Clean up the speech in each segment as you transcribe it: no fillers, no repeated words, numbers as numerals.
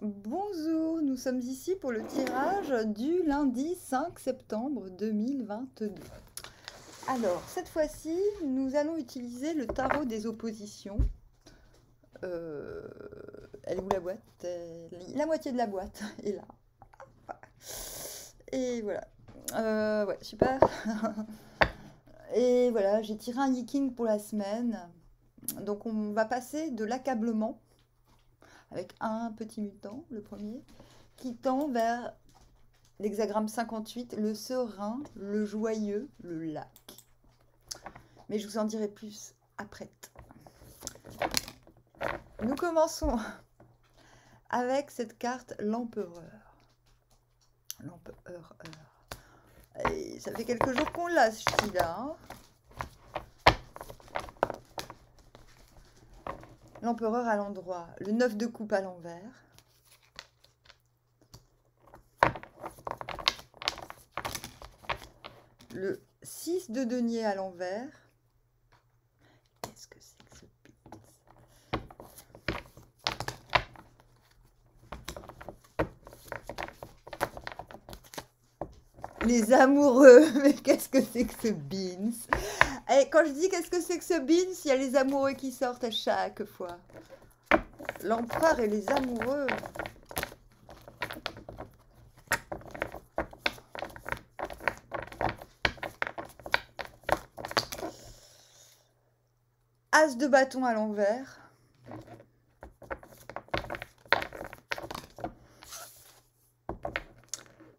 Bonjour, nous sommes ici pour le tirage du lundi 5 septembre 2022. Alors, cette fois-ci, nous allons utiliser le tarot des oppositions. Elle est où la boîte? La moitié de la boîte est là. Et voilà. Ouais, super. Et voilà, j'ai tiré un Yiking pour la semaine. Donc, on va passer de l'accablement, avec un petit mutant, le premier, qui tend vers l'hexagramme 58, le serein, le joyeux, le lac. Mais je vous en dirai plus après. Nous commençons avec cette carte, l'empereur. L'empereur. Et ça fait quelques jours qu'on l'a, celui-là. Hein. L'empereur à l'endroit. Le 9 de coupe à l'envers. Le 6 de denier à l'envers. Qu'est-ce que c'est que ce beans? Les amoureux, mais qu'est-ce que c'est que ce beans? Et quand je dis qu'est-ce que c'est que ce beans, il y a les amoureux qui sortent à chaque fois. L'empereur et les amoureux. As de bâton à l'envers.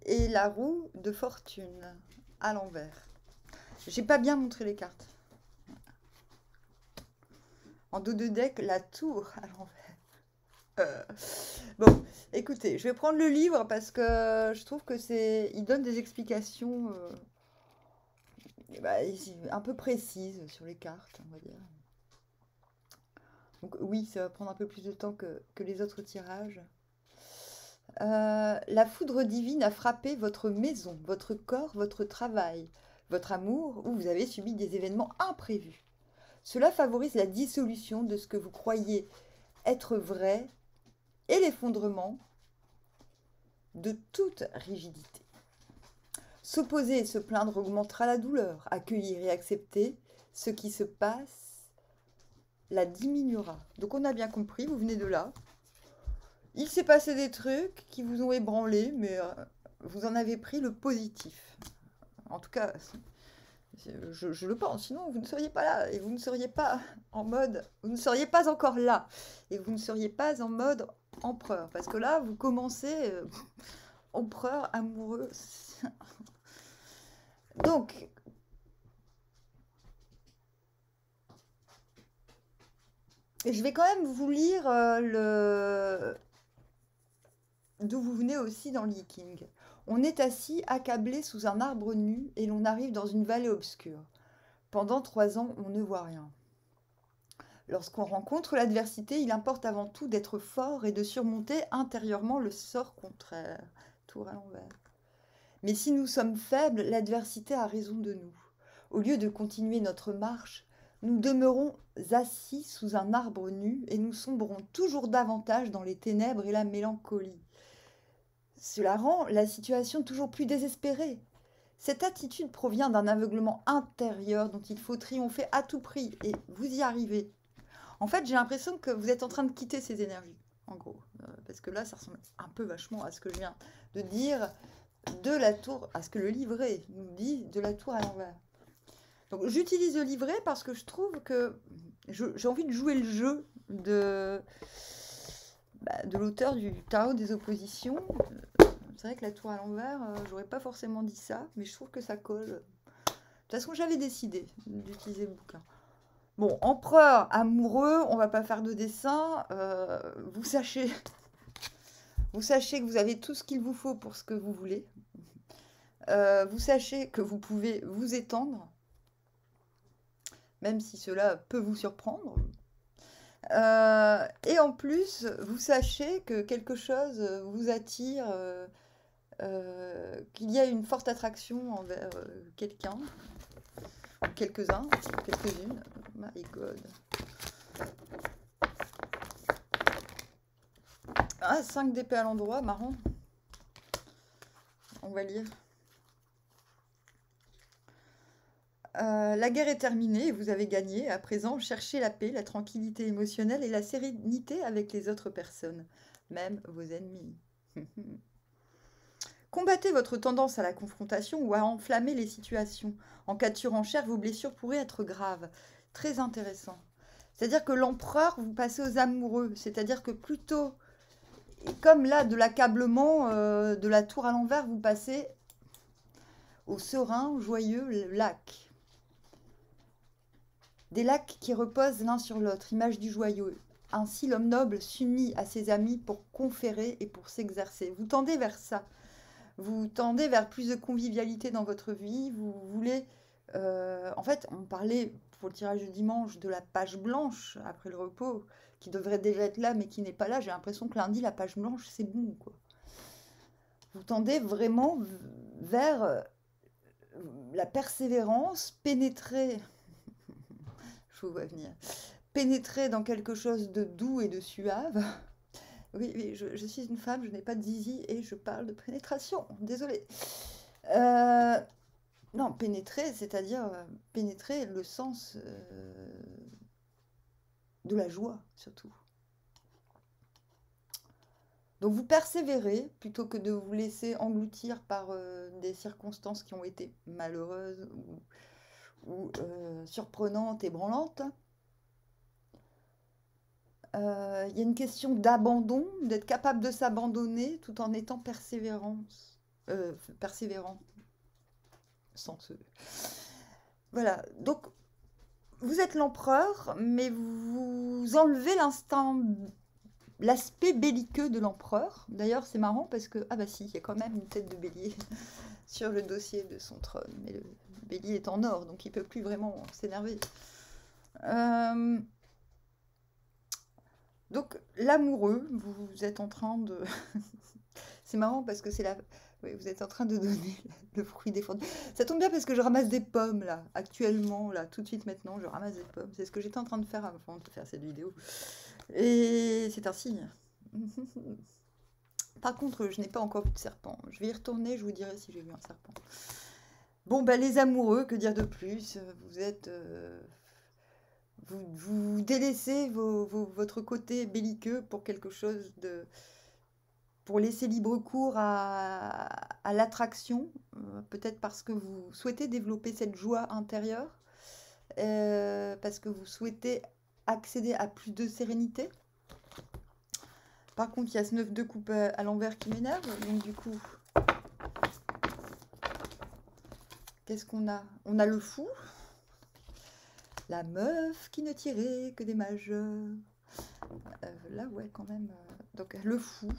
Et la roue de fortune à l'envers. J'ai pas bien montré les cartes. En dos de deck, la tour à l'envers. Bon, écoutez, je vais prendre le livre parce que je trouve que il donne des explications un peu précises sur les cartes, on va dire. Donc oui, ça va prendre un peu plus de temps que les autres tirages. La foudre divine a frappé votre maison, votre corps, votre travail, votre amour, où vous avez subi des événements imprévus. Cela favorise la dissolution de ce que vous croyez être vrai et l'effondrement de toute rigidité. S'opposer et se plaindre augmentera la douleur. Accueillir et accepter ce qui se passe la diminuera. Donc on a bien compris, vous venez de là. Il s'est passé des trucs qui vous ont ébranlé, mais vous en avez pris le positif. En tout cas, je le pense, sinon vous ne seriez pas là, et vous ne seriez pas en mode, vous ne seriez pas encore là, et vous ne seriez pas en mode empereur, parce que là, vous commencez empereur amoureux. Donc, je vais quand même vous lire d'où vous venez aussi dans le Yiking. On est assis, accablé sous un arbre nu, et l'on arrive dans une vallée obscure. Pendant 3 ans, on ne voit rien. Lorsqu'on rencontre l'adversité, il importe avant tout d'être fort et de surmonter intérieurement le sort contraire. Tour à l'envers. Mais si nous sommes faibles, l'adversité a raison de nous. Au lieu de continuer notre marche, nous demeurons assis sous un arbre nu et nous sombrons toujours davantage dans les ténèbres et la mélancolie. Cela rend la situation toujours plus désespérée. Cette attitude provient d'un aveuglement intérieur dont il faut triompher à tout prix, et vous y arrivez. En fait, j'ai l'impression que vous êtes en train de quitter ces énergies, en gros. Parce que là, ça ressemble un peu vachement à ce que je viens de dire de la tour, à ce que le livret nous dit de la tour à l'envers. Donc j'utilise le livret parce que je trouve que j'ai envie de jouer le jeu de l'auteur du tarot des oppositions. C'est vrai que la tour à l'envers, j'aurais pas forcément dit ça, mais je trouve que ça colle. De toute façon, j'avais décidé d'utiliser le bouquin. Bon, empereur amoureux, on va pas faire de dessin. Vous sachez que vous avez tout ce qu'il vous faut pour ce que vous voulez. Vous sachez que vous pouvez vous étendre, même si cela peut vous surprendre. Et en plus, vous sachez que quelque chose vous attire, qu'il y a une forte attraction envers quelqu'un, ou quelques-uns, quelques-unes. My God. Ah, 5 d'épée à l'endroit, marrant. On va lire. La guerre est terminée et vous avez gagné. À présent, cherchez la paix, la tranquillité émotionnelle et la sérénité avec les autres personnes, même vos ennemis. Combattez votre tendance à la confrontation ou à enflammer les situations. En cas de surenchère, vos blessures pourraient être graves. Très intéressant. C'est-à-dire que l'empereur, vous passez aux amoureux. C'est-à-dire que plutôt, comme là, de l'accablement, de la tour à l'envers, vous passez au serein, joyeux lac. Des lacs qui reposent l'un sur l'autre, image du joyeux. Ainsi, l'homme noble s'unit à ses amis pour conférer et pour s'exercer. Vous tendez vers ça. Vous tendez vers plus de convivialité dans votre vie. Vous voulez... en fait, on parlait pour le tirage du dimanche de la page blanche après le repos, qui devrait déjà être là, mais qui n'est pas là. J'ai l'impression que lundi, la page blanche, c'est bon, quoi. Vous tendez vraiment vers la persévérance, pénétrer... Je vous vois venir. Pénétrer dans quelque chose de doux et de suave. Oui, oui, je suis une femme, je n'ai pas de zizi et je parle de pénétration. Désolée. Non, pénétrer, c'est-à-dire pénétrer le sens de la joie, surtout. Donc vous persévérez plutôt que de vous laisser engloutir par des circonstances qui ont été malheureuses ou surprenantes et branlantes. Il y a une question d'abandon, d'être capable de s'abandonner tout en étant persévérant. Sans ce... Voilà, donc vous êtes l'empereur, mais vous enlevez l'aspect belliqueux de l'empereur. D'ailleurs, c'est marrant parce que, ah bah si, il y a quand même une tête de bélier sur le dossier de son trône, mais le bélier est en or, donc il ne peut plus vraiment s'énerver. Donc, l'amoureux, vous êtes en train de... C'est marrant parce que c'est la... Oui, vous êtes en train de donner le fruit défendu. Ça tombe bien parce que je ramasse des pommes, là, actuellement, là, tout de suite maintenant, je ramasse des pommes. C'est ce que j'étais en train de faire avant de faire cette vidéo. Et c'est un signe. Par contre, je n'ai pas encore vu de serpent. Je vais y retourner, je vous dirai si j'ai vu un serpent. Bon, bah, les amoureux, que dire de plus? Vous êtes... Vous délaissez votre côté belliqueux pour quelque chose de... pour laisser libre cours à l'attraction, peut-être parce que vous souhaitez développer cette joie intérieure, parce que vous souhaitez accéder à plus de sérénité. Par contre, il y a ce 9 de coupe à l'envers qui m'énerve, donc du coup, qu'est-ce qu'on a? On a le fou, la meuf qui ne tirait que des mages. Là, ouais, quand même. Donc, le fou.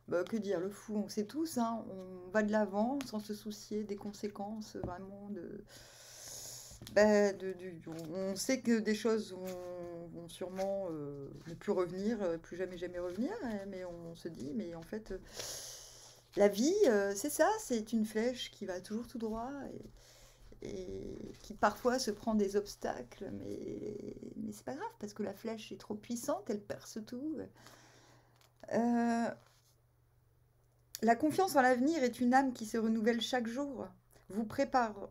Bah, que dire, le fou, on sait tous, hein, on va de l'avant sans se soucier des conséquences vraiment de... on sait que des choses vont sûrement ne plus revenir, plus jamais jamais revenir, mais on se dit, mais en fait, la vie, c'est ça, c'est une flèche qui va toujours tout droit et qui parfois se prend des obstacles, mais c'est pas grave parce que la flèche est trop puissante, elle perce tout. La confiance en l'avenir est une âme qui se renouvelle chaque jour. Vous prépare...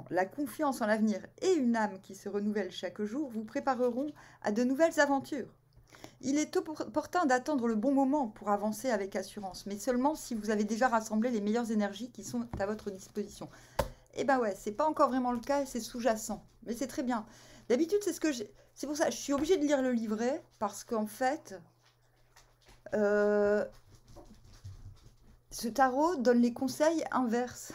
La confiance en l'avenir et une âme qui se renouvelle chaque jour vous prépareront à de nouvelles aventures. Il est opportun d'attendre le bon moment pour avancer avec assurance, mais seulement si vous avez déjà rassemblé les meilleures énergies qui sont à votre disposition. Eh ben ouais, c'est pas encore vraiment le cas et c'est sous-jacent, mais c'est très bien. D'habitude, c'est ce que j'ai... C'est pour ça que je suis obligée de lire le livret, parce qu'en fait... ce tarot donne les conseils inverses.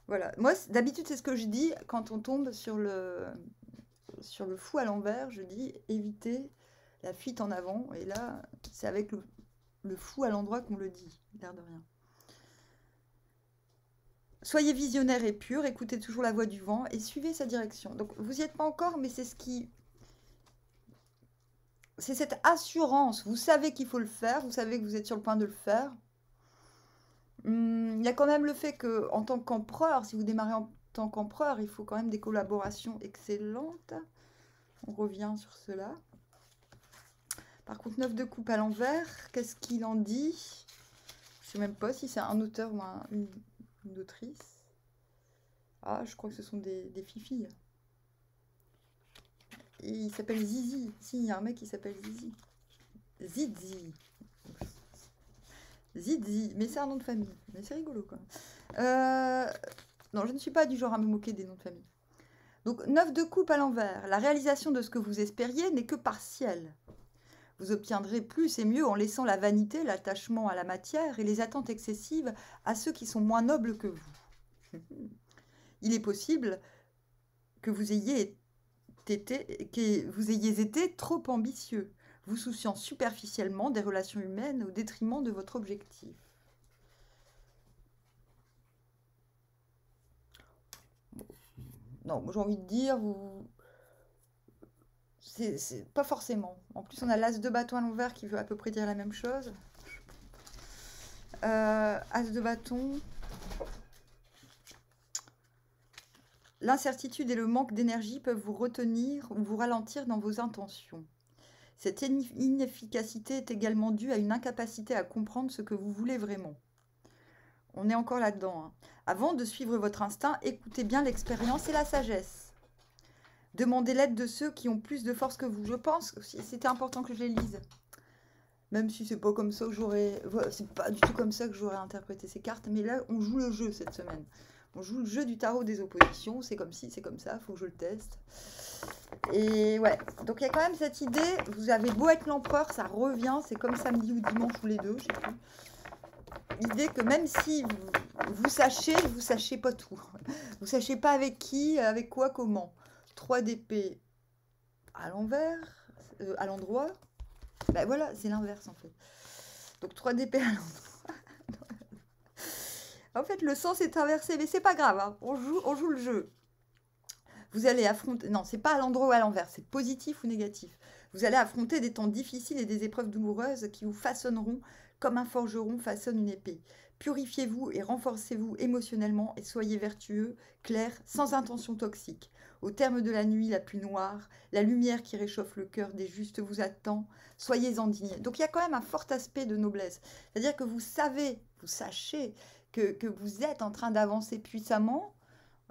Voilà. Moi, d'habitude, c'est ce que je dis quand on tombe sur le fou à l'envers. Je dis évitez la fuite en avant. Et là, c'est avec le fou à l'endroit qu'on le dit, l'air de rien. Soyez visionnaire et pur, écoutez toujours la voix du vent et suivez sa direction. Donc, vous n'y êtes pas encore, mais c'est ce qui... C'est cette assurance. Vous savez qu'il faut le faire, vous savez que vous êtes sur le point de le faire. Il y a quand même le fait que, en tant qu'empereur, si vous démarrez en tant qu'empereur, il faut quand même des collaborations excellentes. On revient sur cela. Par contre, 9 de coupe à l'envers, qu'est-ce qu'il en dit? Je sais même pas si c'est un auteur ou une autrice. Ah, je crois que ce sont des filles. Et il s'appelle Zizi. Si, il y a un mec qui s'appelle Zizi. Zizi. Zizi. Mais c'est un nom de famille. Mais c'est rigolo, quoi. Non, je ne suis pas du genre à me moquer des noms de famille. Donc, 9 de coupe à l'envers. La réalisation de ce que vous espériez n'est que partielle. Vous obtiendrez plus et mieux en laissant la vanité, l'attachement à la matière et les attentes excessives à ceux qui sont moins nobles que vous. Il est possible que vous ayez été trop ambitieux, vous souciant superficiellement des relations humaines au détriment de votre objectif. Non, j'ai envie de dire, c'est pas forcément. En plus, on a l'as de bâton à l'envers qui veut à peu près dire la même chose. As de bâton. L'incertitude et le manque d'énergie peuvent vous retenir ou vous ralentir dans vos intentions. Cette inefficacité est également due à une incapacité à comprendre ce que vous voulez vraiment. On est encore là-dedans. Hein. Avant de suivre votre instinct, écoutez bien l'expérience et la sagesse. Demandez l'aide de ceux qui ont plus de force que vous. Je pense que c'était important que je les lise. Même si c'est pas comme ça que j'aurais... C'est pas du tout comme ça que j'aurais interprété ces cartes. Mais là, on joue le jeu cette semaine. On joue le jeu du tarot des oppositions. C'est comme si, c'est comme ça. Faut que je le teste. Et ouais. Donc, il y a quand même cette idée. Vous avez beau être l'empereur, ça revient. C'est comme samedi ou dimanche ou les deux, je sais plus. L'idée que même si vous sachez pas tout. Vous sachez pas avec qui, avec quoi, comment. 3 d'épée à l'envers, à l'endroit. Ben voilà, c'est l'inverse en fait. Donc 3 d'épée à l'endroit. En fait, le sens est inversé, mais c'est pas grave. Hein. On joue le jeu. Vous allez affronter... Non, c'est pas à l'endroit ou à l'envers, c'est positif ou négatif. Vous allez affronter des temps difficiles et des épreuves douloureuses qui vous façonneront comme un forgeron façonne une épée. Purifiez-vous et renforcez-vous émotionnellement et soyez vertueux, clair, sans intention toxique. Au terme de la nuit la plus noire, la lumière qui réchauffe le cœur des justes vous attend. Soyez indignés. Donc il y a quand même un fort aspect de noblesse. C'est-à-dire que vous sachez que vous êtes en train d'avancer puissamment.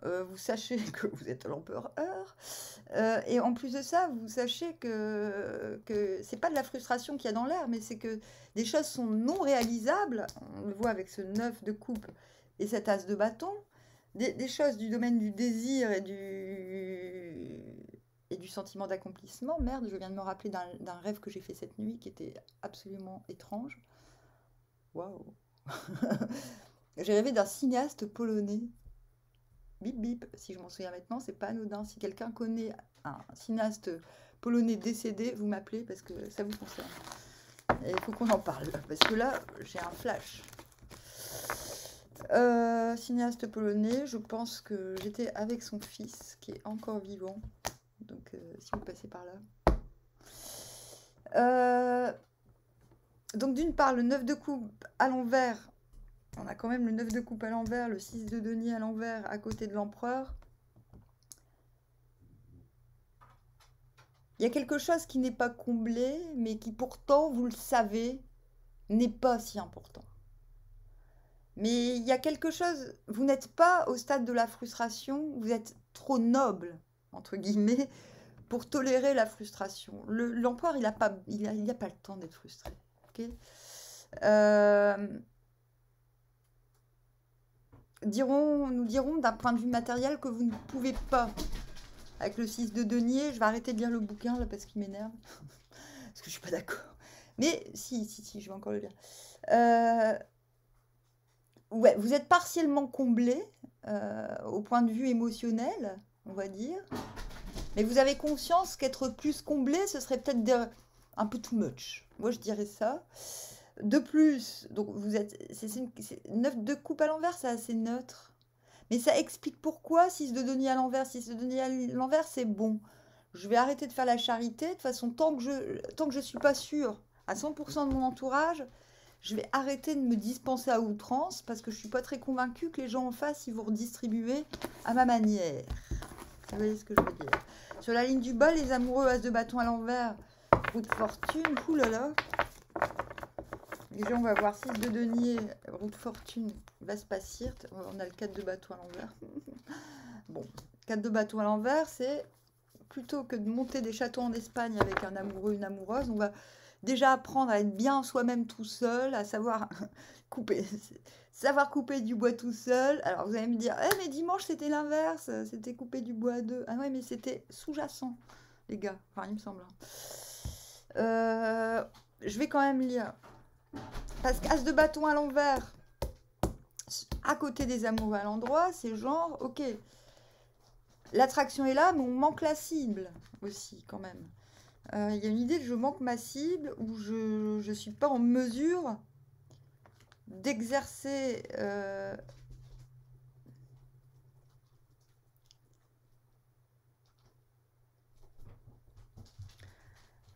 Vous sachez que vous êtes l'empereur. Et en plus de ça, vous sachez que c'est pas de la frustration qu'il y a dans l'air, mais c'est que des choses sont non réalisables. On le voit avec ce 9 de coupe et cet as de bâton. Des choses du domaine du désir et du sentiment d'accomplissement. Merde, je viens de me rappeler d'un rêve que j'ai fait cette nuit qui était absolument étrange. Waouh. J'ai rêvé d'un cinéaste polonais. Bip bip, si je m'en souviens maintenant, c'est pas anodin. Si quelqu'un connaît un cinéaste polonais décédé, vous m'appelez parce que ça vous concerne. Et il faut qu'on en parle, parce que là, j'ai un flash. Cinéaste polonais, je pense que j'étais avec son fils, qui est encore vivant. Donc, si vous passez par là. Donc, d'une part, le 9 de coupe à l'envers. On a quand même le 9 de coupe à l'envers, le 6 de denier à l'envers, à côté de l'empereur. Il y a quelque chose qui n'est pas comblé, mais qui pourtant, vous le savez, n'est pas si important. Mais il y a quelque chose, vous n'êtes pas au stade de la frustration, vous êtes trop noble, entre guillemets, pour tolérer la frustration. L'empereur, il n'a pas le temps d'être frustré. Okay, nous dirons d'un point de vue matériel que vous ne pouvez pas. Avec le 6 de denier, je vais arrêter de lire le bouquin là parce qu'il m'énerve. Parce que je suis pas d'accord. Mais si, je vais encore le lire. Ouais, vous êtes partiellement comblé au point de vue émotionnel, on va dire. Mais vous avez conscience qu'être plus comblé, ce serait peut-être un peu too much. Moi, je dirais ça. De plus, donc vous êtes, c'est 9 de coupe à l'envers, c'est assez neutre. Mais ça explique pourquoi 6 de denier à l'envers. 6 de denier à l'envers, c'est bon. Je vais arrêter de faire la charité. De toute façon, tant que je ne suis pas sûre à 100% de mon entourage, je vais arrêter de me dispenser à outrance parce que je ne suis pas très convaincue que les gens en face, ils vont redistribuer à ma manière. Vous voyez ce que je veux dire. Sur la ligne du bas, les amoureux as de bâton à l'envers, roue de fortune, ouh là là. Déjà, on va voir 6 de denier, roue de fortune, va se passer. On a le 4 de bateau à l'envers. Bon, 4 de bateau à l'envers, c'est plutôt que de monter des châteaux en Espagne avec un amoureux, une amoureuse, on va déjà apprendre à être bien soi-même tout seul, à savoir couper du bois tout seul. Alors vous allez me dire, eh, mais dimanche c'était l'inverse, c'était couper du bois à deux. Ah ouais, mais c'était sous-jacent, les gars. Enfin, il me semble. Je vais quand même lire. Parce qu'as de bâton à l'envers, à côté des amoureux à l'endroit, c'est genre, ok, l'attraction est là, mais on manque la cible aussi, quand même. Il y a une idée de je manque ma cible, où je ne suis pas en mesure d'exercer...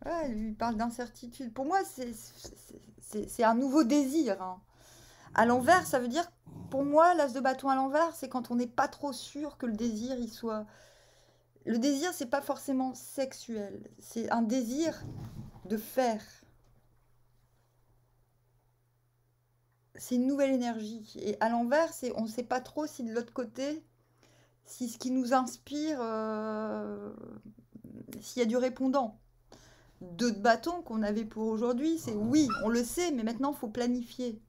Ouais, lui parle d'incertitude. Pour moi, c'est un nouveau désir, hein. À l'envers, ça veut dire, pour moi, l'as de bâton à l'envers, c'est quand on n'est pas trop sûr que le désir, il soit... Le désir, c'est pas forcément sexuel. C'est un désir de faire. C'est une nouvelle énergie. Et à l'envers, on ne sait pas trop si de l'autre côté, si ce qui nous inspire, s'il y a du répondant. 2 de bâton qu'on avait pour aujourd'hui, c'est oui, on le sait, mais maintenant, il faut planifier.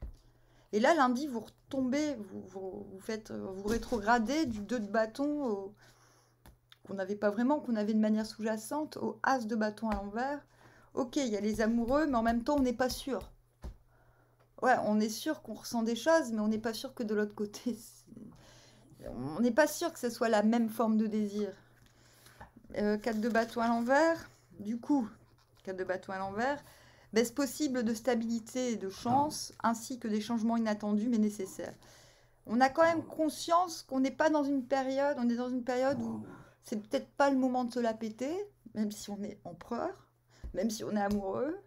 Et là, lundi, vous retombez, vous rétrogradez du 2 de bâton qu'on n'avait pas vraiment, qu'on avait de manière sous-jacente, au as de bâton à l'envers. Ok, il y a les amoureux, mais en même temps, on n'est pas sûr. Ouais, on est sûr qu'on ressent des choses, mais on n'est pas sûr que de l'autre côté, on n'est pas sûr que ce soit la même forme de désir. 4 de bâton à l'envers, du coup, 4 de bâton à l'envers, baisse possible de stabilité et de chance, ainsi que des changements inattendus mais nécessaires. On a quand même conscience qu'on n'est pas dans une période, on est dans une période où c'est peut-être pas le moment de se la péter, même si on est empereur, même si on est amoureux.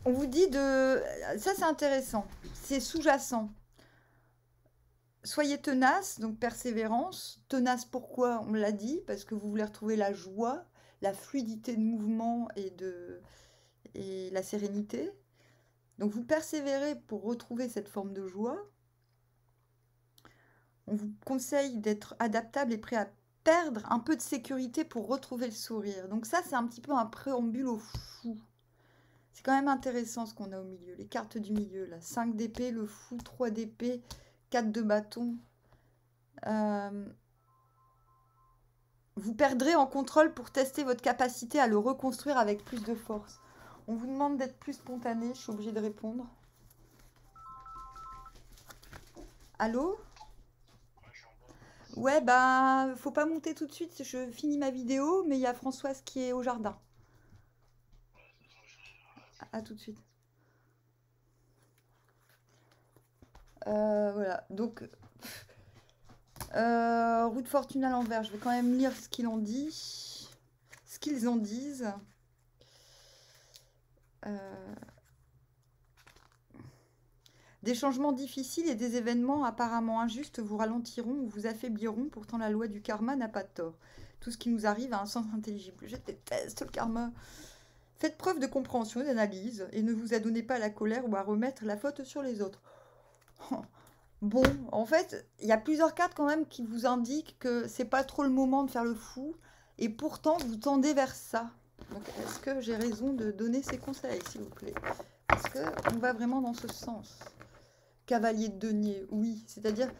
On vous dit de... Ça, c'est intéressant. C'est sous-jacent. Soyez tenace, donc persévérance. Tenace, pourquoi? On l'a dit, parce que vous voulez retrouver la joie, la fluidité de mouvement et la sérénité. Donc vous persévérez pour retrouver cette forme de joie. On vous conseille d'être adaptable et prêt à perdre un peu de sécurité pour retrouver le sourire. Donc ça, c'est un petit peu un préambule au fou. C'est quand même intéressant ce qu'on a au milieu. Les cartes du milieu, là. 5 d'épée, le fou, 3 d'épée, 4 de bâton. Vous perdrez en contrôle pour tester votre capacité à le reconstruire avec plus de force. On vous demande d'être plus spontané, je suis obligée de répondre. Allô? Ouais, bah, faut pas monter tout de suite, je finis ma vidéo, mais il y a Françoise qui est au jardin. À tout de suite. Voilà, donc... roue de fortune à l'envers, je vais quand même lire ce qu'ils en disent. Ce qu'ils en disent. Des changements difficiles et des événements apparemment injustes vous ralentiront ou vous affaibliront, pourtant la loi du karma n'a pas de tort. Tout ce qui nous arrive a un sens intelligible. Je déteste le karma. Faites preuve de compréhension et d'analyse et ne vous adonnez pas à la colère ou à remettre la faute sur les autres. Bon, en fait, il y a plusieurs cartes quand même qui vous indiquent que c'est pas trop le moment de faire le fou et pourtant vous tendez vers ça. Donc est-ce que j'ai raison de donner ces conseils, s'il vous plaît? Parce qu'on va vraiment dans ce sens. Cavalier de denier, oui. C'est-à-dire,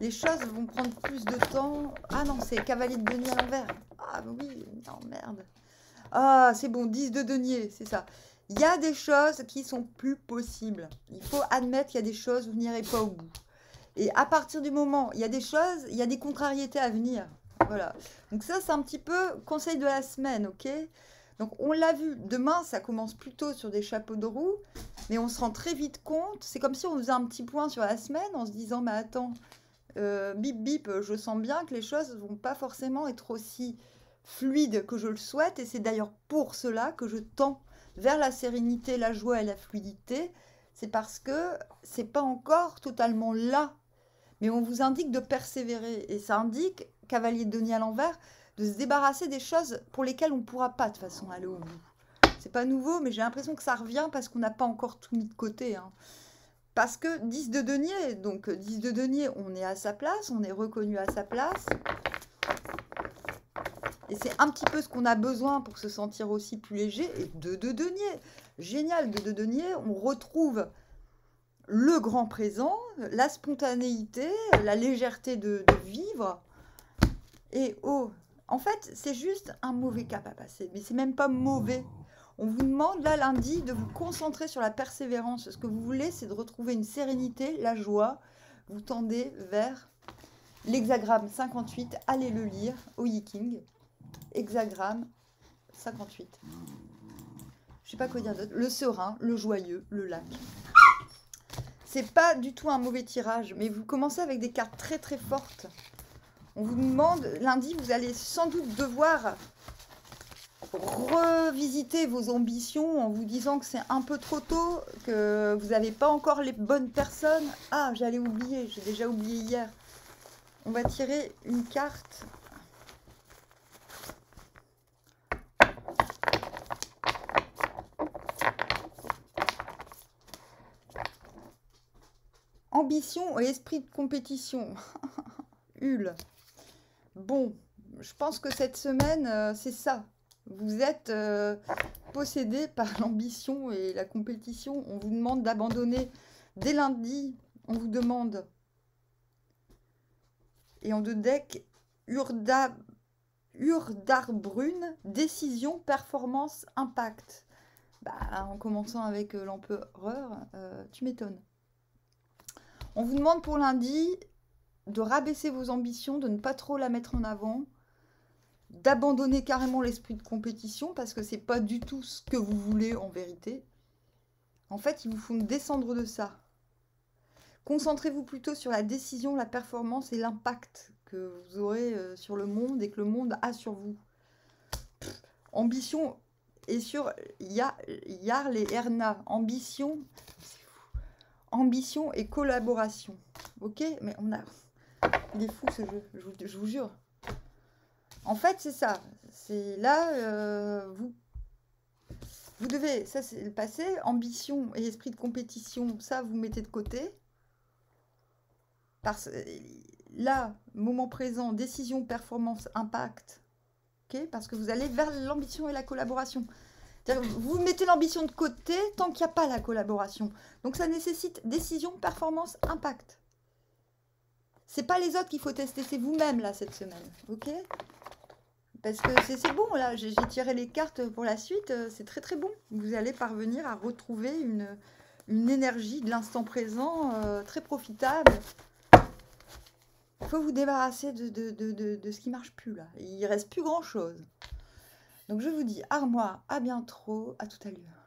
les choses vont prendre plus de temps. Ah non, c'est cavalier de denier à l'envers. Ah oui, non, merde. Ah, c'est bon, 10 de denier, c'est ça. Il y a des choses qui sont plus possibles. Il faut admettre qu'il y a des choses où vous n'irez pas au bout. Et à partir du moment, il y a des choses, il y a des contrariétés à venir. Voilà. Donc ça, c'est un petit peu conseil de la semaine, ok? Donc on l'a vu, demain, ça commence plutôt sur des chapeaux de roue, mais on se rend très vite compte. C'est comme si on faisait un petit point sur la semaine en se disant, mais attends, bip bip, je sens bien que les choses vont pas forcément être aussi fluides que je le souhaite, et c'est d'ailleurs pour cela que je tends vers la sérénité, la joie et la fluidité. C'est parce que c'est pas encore totalement là. Mais on vous indique de persévérer. Et ça indique, cavalier de denier à l'envers, de se débarrasser des choses pour lesquelles on ne pourra pas de toute façon aller au bout. C'est pas nouveau, mais j'ai l'impression que ça revient parce qu'on n'a pas encore tout mis de côté. Hein. Parce que 10 de denier, donc 10 de denier, on est à sa place, on est reconnu à sa place. Et c'est un petit peu ce qu'on a besoin pour se sentir aussi plus léger. Et 2 de denier, génial, 2 de denier, on retrouve le grand présent, la spontanéité, la légèreté de vivre. Et oh, en fait, c'est juste un mauvais cap à passer. Mais c'est même pas mauvais. On vous demande là lundi de vous concentrer sur la persévérance. Ce que vous voulez, c'est de retrouver une sérénité, la joie. Vous tendez vers l'hexagramme 58. Allez le lire au Yiking. Hexagramme 58. Je sais pas quoi dire d'autre. Le serein, le joyeux, le lac. C'est pas du tout un mauvais tirage, mais vous commencez avec des cartes très très fortes. On vous demande, lundi, vous allez sans doute devoir revisiter vos ambitions en vous disant que c'est un peu trop tôt, que vous n'avez pas encore les bonnes personnes. Ah, j'allais oublier, j'ai déjà oublié hier. On va tirer une carte. Ambition et esprit de compétition. Hul. Bon, je pense que cette semaine, c'est ça. Vous êtes possédé par l'ambition et la compétition. On vous demande d'abandonner dès lundi. On vous demande. Et en 2 decks, Urdarbrune, décision, performance, impact. Bah, en commençant avec l'empereur, tu m'étonnes. On vous demande pour lundi de rabaisser vos ambitions, de ne pas trop la mettre en avant, d'abandonner carrément l'esprit de compétition parce que c'est pas du tout ce que vous voulez en vérité. En fait, il vous faut descendre de ça. Concentrez-vous plutôt sur la décision, la performance et l'impact que vous aurez sur le monde et que le monde a sur vous. Ambition et sur Jarl et Erna. Ambition, ambition et collaboration. Ok, mais on a... Il est fou ce jeu, je vous jure. En fait, c'est ça. C'est là, vous devez, ça c'est le passé, ambition et esprit de compétition, ça vous mettez de côté. Parce là, moment présent, décision, performance, impact. Ok, parce que vous allez vers l'ambition et la collaboration. Vous mettez l'ambition de côté tant qu'il n'y a pas la collaboration. Donc ça nécessite décision, performance, impact. C'est pas les autres qu'il faut tester, c'est vous-même là cette semaine, ok? Parce que c'est bon là, j'ai tiré les cartes pour la suite, c'est très très bon. Vous allez parvenir à retrouver une énergie de l'instant présent très profitable. Il faut vous débarrasser de ce qui marche plus là. Il reste plus grand chose. Donc je vous dis armoire, à bientôt, à tout à l'heure.